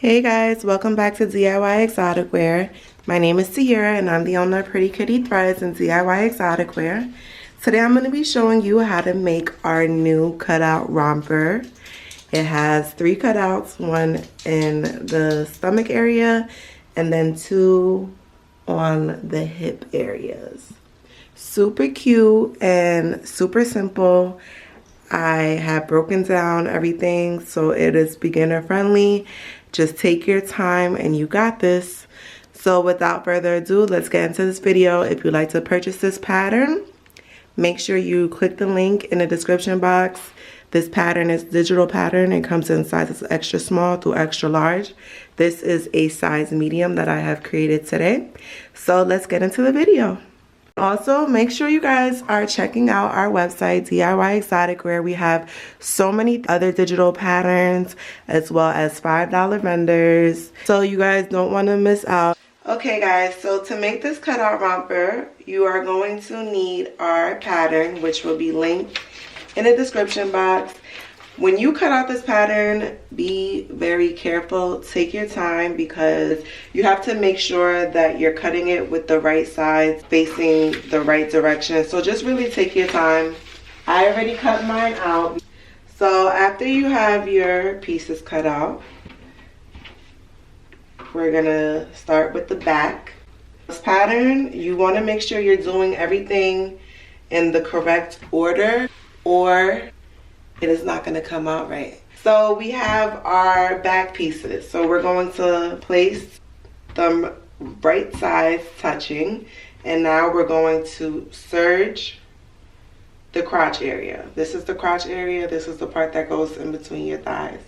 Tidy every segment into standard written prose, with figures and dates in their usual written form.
Hey guys, welcome back to DIY Exotic Wear. My name is Sierra and I'm the owner of Pretty Kitty Threads and DIY Exotic Wear. Today I'm going to be showing you how to make our new cutout romper. It has 3 cutouts, one in the stomach area and then 2 on the hip areas. Super cute and super simple. I have broken down everything so it is beginner friendly. Just take your time and you got this. So without further ado, let's get into this video. If you'd like to purchase this pattern, make sure you click the link in the description box. This pattern is digital pattern. It comes in sizes extra small through extra large. This is a size medium that I have created today. So let's get into the video. Also, make sure you guys are checking out our website, DIY Exotic, where we have so many other digital patterns as well as $5 vendors. So you guys don't want to miss out. Okay guys, so to make this cutout romper, you are going to need our pattern, which will be linked in the description box. When you cut out this pattern, be very careful. Take your time because you have to make sure that you're cutting it with the right sides facing the right direction. So just really take your time. I already cut mine out. So after you have your pieces cut out, we're gonna start with the back. This pattern, you want to make sure you're doing everything in the correct order or it is not going to come out right. So we have our back pieces. So we're going to place them right sides touching. And now we're going to serge the crotch area. This is the crotch area. This is the part that goes in between your thighs.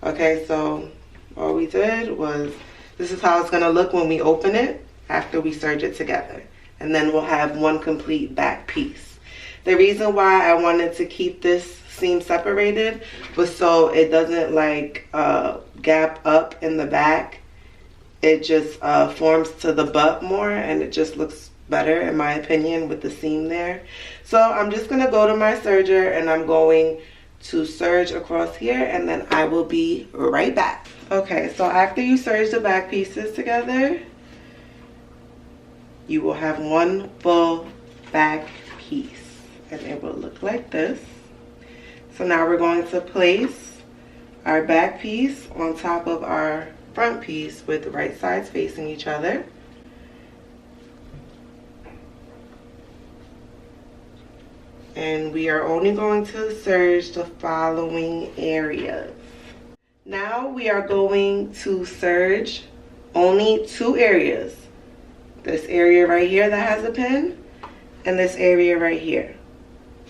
Okay, so all we did was, this is how it's going to look when we open it after we serge it together. And then we'll have one complete back piece. The reason why I wanted to keep this seam separated was so it doesn't like gap up in the back. It just forms to the butt more and it just looks better in my opinion with the seam there. So I'm just gonna go to my serger and I'm going to serge across here and then I will be right back. Okay, so after you serge the back pieces together, you will have one full back piece and it will look like this. So now we're going to place our back piece on top of our front piece with the right sides facing each other. And we are only going to serge the following areas. Now we are going to serge only 2 areas. This area right here that has a pin and this area right here.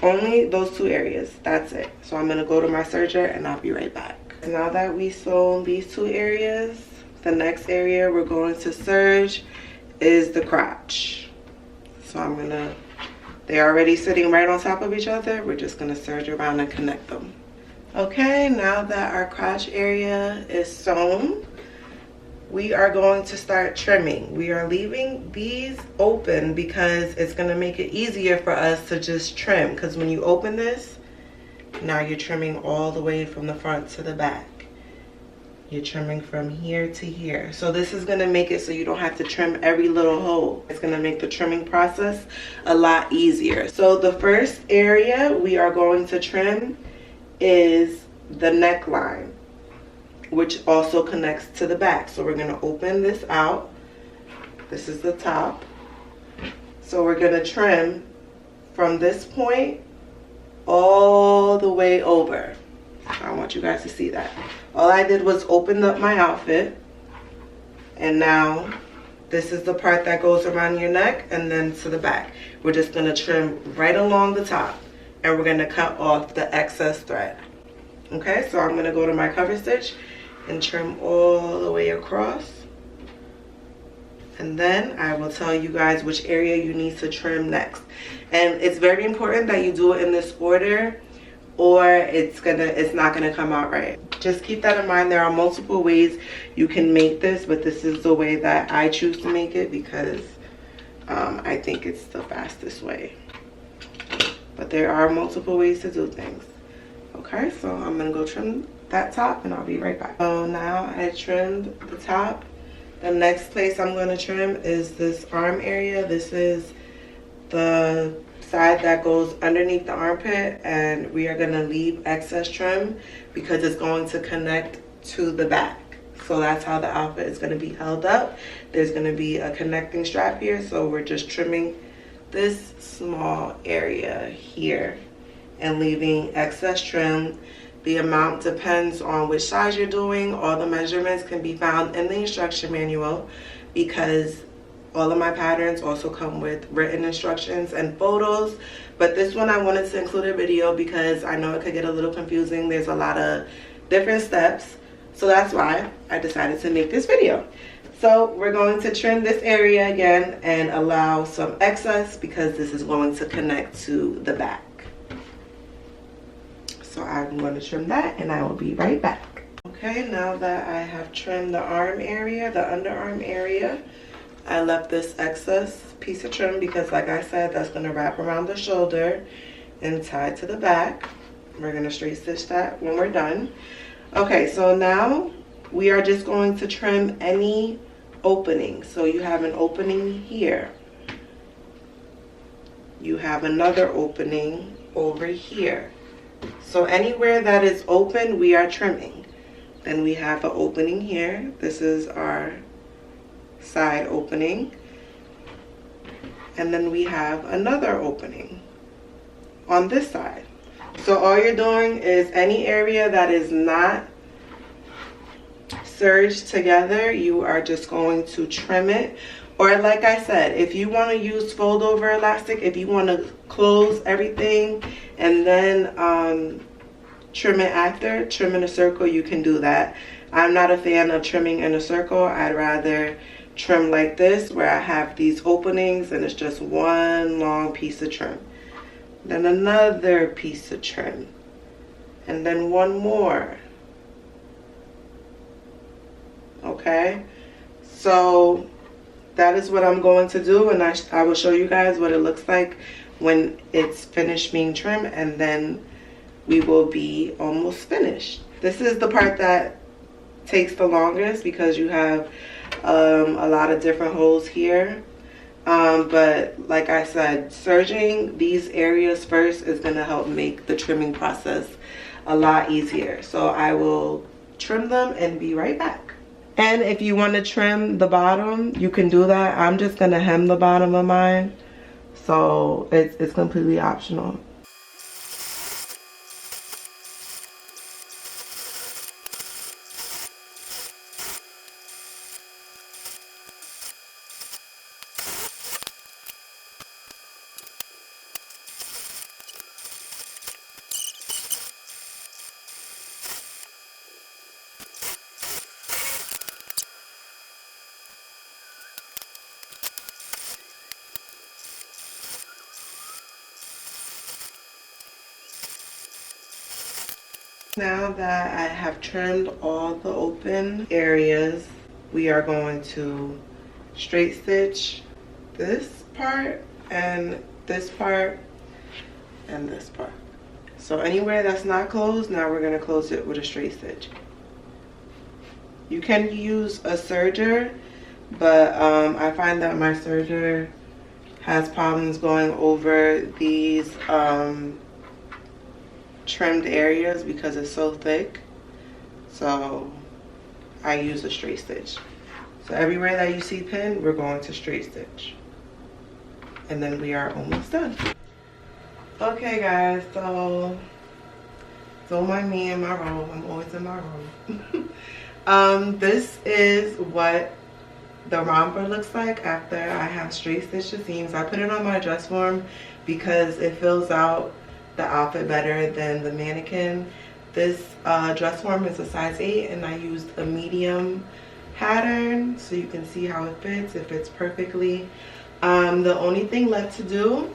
Only those 2 areas, that's it. So I'm gonna go to my serger and I'll be right back. Now that we sewn these 2 areas, the next area we're going to serge is the crotch. So they're already sitting right on top of each other. We're just gonna serge around and connect them. Okay, now that our crotch area is sewn, we are going to start trimming. We are leaving these open because it's going to make it easier for us to just trim. Because when you open this, now you're trimming all the way from the front to the back. You're trimming from here to here. So this is going to make it so you don't have to trim every little hole. It's going to make the trimming process a lot easier. So the first area we are going to trim is the neckline, which also connects to the back. So we're going to open this out. This is the top. So we're going to trim from this point all the way over. I want you guys to see that. All I did was open up my outfit. And now this is the part that goes around your neck and then to the back. We're just going to trim right along the top. And we're going to cut off the excess thread. Okay, so I'm going to go to my cover stitch and trim all the way across. And then I will tell you guys which area you need to trim next. And it's very important that you do it in this order or it's not gonna come out right. Just keep that in mind. There are multiple ways you can make this, but this is the way that I choose to make it because I think it's the fastest way. But there are multiple ways to do things. Okay, so I'm gonna go trim that top and I'll be right back. So now I trimmed the top. The next place I'm going to trim is this arm area. This is the side that goes underneath the armpit, and we are going to leave excess trim because it's going to connect to the back. So that's how the outfit is going to be held up. There's going to be a connecting strap here, so we're just trimming this small area here and leaving excess trim. The amount depends on which size you're doing. All the measurements can be found in the instruction manual because all of my patterns also come with written instructions and photos. But this one I wanted to include a video because I know it could get a little confusing. There's a lot of different steps. So that's why I decided to make this video. So we're going to trim this area again and allow some excess because this is going to connect to the back. So I'm going to trim that and I will be right back. Okay, now that I have trimmed the arm area, the underarm area, I left this excess piece of trim because, like I said, that's going to wrap around the shoulder and tie to the back. We're going to straight stitch that when we're done. Okay, so now we are just going to trim any opening. So you have an opening here. You have another opening over here. So anywhere that is open, we are trimming. Then we have an opening here. This is our side opening. And then we have another opening on this side. So all you're doing is any area that is not serged together, you are just going to trim it. Or like I said, if you want to use fold over elastic, if you want to close everything and then trim it after, trim in a circle, you can do that. I'm not a fan of trimming in a circle. I'd rather trim like this where I have these openings and it's just one long piece of trim. Then another piece of trim. And then one more. Okay? So that is what I'm going to do, and I will show you guys what it looks like when it's finished being trimmed, and then we will be almost finished. This is the part that takes the longest because you have a lot of different holes here. But like I said, serging these areas first is going to help make the trimming process a lot easier. So I will trim them and be right back. And if you want to trim the bottom, you can do that. I'm just going to hem the bottom of mine. So it's completely optional. Now that I have trimmed all the open areas, we are going to straight stitch this part and this part and this part. So anywhere that's not closed, now we're going to close it with a straight stitch. You can use a serger, but I find that my serger has problems going over these trimmed areas because it's so thick. So I use a straight stitch. So everywhere that you see pinned, we're going to straight stitch. And then we are almost done. Okay guys, so don't mind me in my robe. I'm always in my robe. This is what the romper looks like after I have straight stitched the seams. I put it on my dress form because it fills out the outfit better than the mannequin. This dress form is a size 8 and I used a medium pattern so you can see how it fits. It fits perfectly. The only thing left to do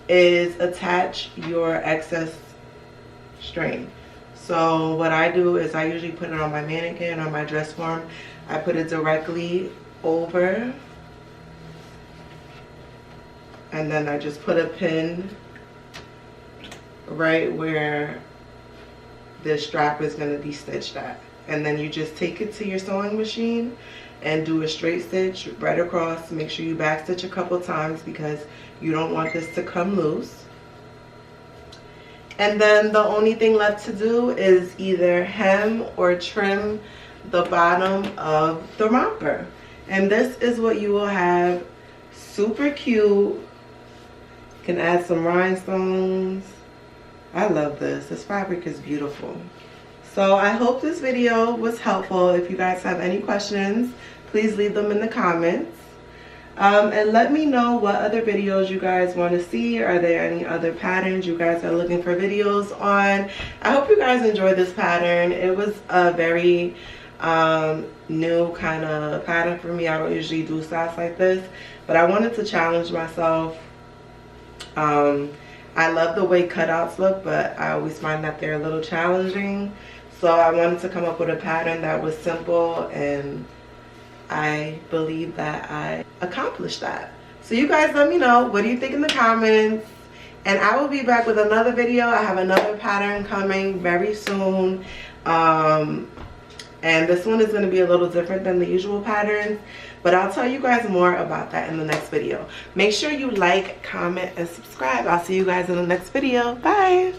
is attach your excess string. So what I do is I usually put it on my mannequin or my dress form. I put it directly over and then I just put a pin right where the strap is going to be stitched at. And then you just take it to your sewing machine and do a straight stitch right across. Make sure you back stitch a couple times because you don't want this to come loose. And then the only thing left to do is either hem or trim the bottom of the romper. And this is what you will have. Super cute. You can add some rhinestones. I love this. This fabric is beautiful. So I hope this video was helpful. If you guys have any questions, please leave them in the comments. And let me know what other videos you guys want to see. Are there any other patterns you guys are looking for videos on? I hope you guys enjoyed this pattern. It was a very new kind of pattern for me. I don't usually do styles like this, but I wanted to challenge myself. I love the way cutouts look, but I always find that they're a little challenging. So I wanted to come up with a pattern that was simple, and I believe that I accomplished that. So you guys let me know, what do you think in the comments? And I will be back with another video. I have another pattern coming very soon. And this one is going to be a little different than the usual patterns, but I'll tell you guys more about that in the next video. Make sure you like, comment, and subscribe. I'll see you guys in the next video. Bye.